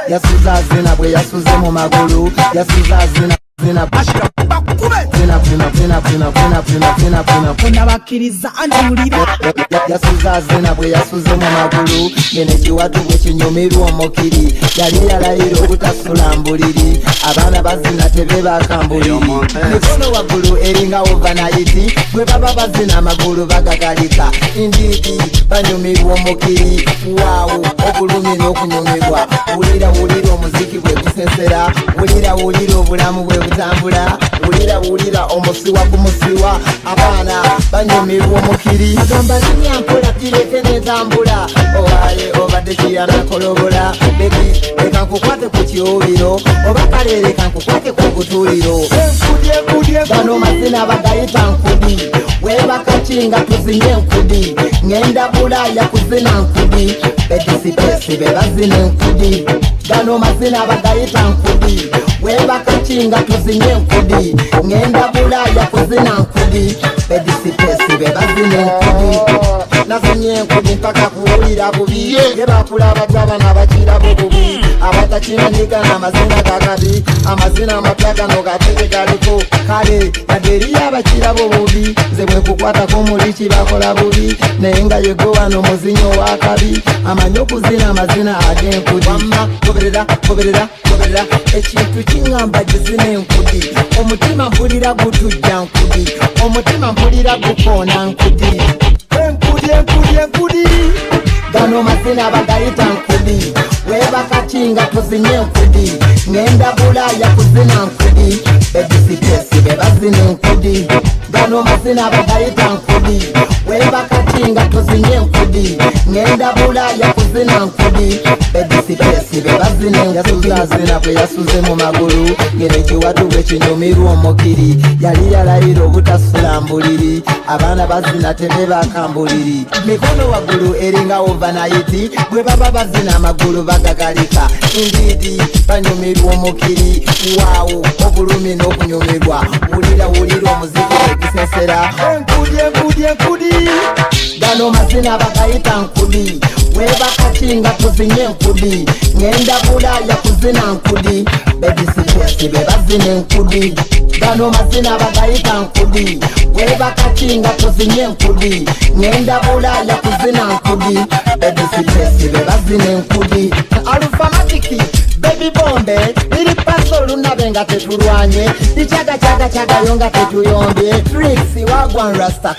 yasuza zina bwe yasuze mu magulu yasuza zina bashira Kuna bakiriza anjulira yasuza zina bwe yasuze mu magulu yene kiwatu bwe kinyumirwa omukiri yali yalayiro obutasulambuliri abaana bazina tebe bakambuliri mikono waggulu eringa overnight bwe baba bazina amagulu bagagalika indidi banyumirwa omukiri waawo obulumi n'okunyumirwa wulira omuziki bwe gusesera wulira obulamu bwe butambula wulira omusiwa gumusiwa abaana banyumirwa omukiri agamba zinyampola tirete netambula owaye obadde kiyanakolobola bebi leka nkukwate ku kiwuliro oba kale leka nkukwate ku butuliro bano mazina bagayita nkudi webakakinga tuzinye nkudi ngenda bulaya kuzina nkudi bedisipesi bebazina enkudi gano mazina bagayita nkudi webakakinga tuzinye nkudi ngenda bulaya kuzina nkudi bedisipesi bebazina enkudi nazinye enkudi mpaka kuwulira bubi yebakula abagabana bakirabo bubi abatakimanyiga amazina gakabi amazina amapya gano gatege galiko kale yaderiyo abakirabo bubi nze bwekukwatako muli kibakola bubi naye nga yego wano muzinyo wakabi amanyi okuzina amazina ag'enkudi wamma goberera ekintu kiŋŋamba gizina enkudi omutima mpulira gutujja nkudi omutima mpulira gukoona nkudi enkudi gano mazina bagayita nkudi webakakinga tuzinye enkudi ngenda bulaya kuzina nkudi bedisipesi bebazina enkudi gano mazina bagayita nkudi webakakinga tuzinye enkudi ngenda bulaya kuzina nkudi bedisipesi bebazina yasuzazina bwe yasuze mu magulu ngene kiwatu bwe kinyumirwa omukiri yali yalayira obutasulambuliri abaana bazina tebe bakambuliri mikono waggulu eringa overnight bwe baba bazina amagulu bagagalika indidi banyumirwa omukiri waawo obulumi n'okunyumirwa wulira omuziki egusesera enkudi gano mazina bagayita nkudi webakakinga tuzinye enkudi ngenda bulaya kuzina nkudi bedisipesi bebazina enkudi gano mazina bagayita nkudi webakakinga tuzinye enkudi ngenda bulaya kuzina nkudi bedisipesi bebazina enkudi alufamatiki baby bombe iri paso lunabe nga tetulwanye ichaga yo nga tetuyombye tricks wagwan rasta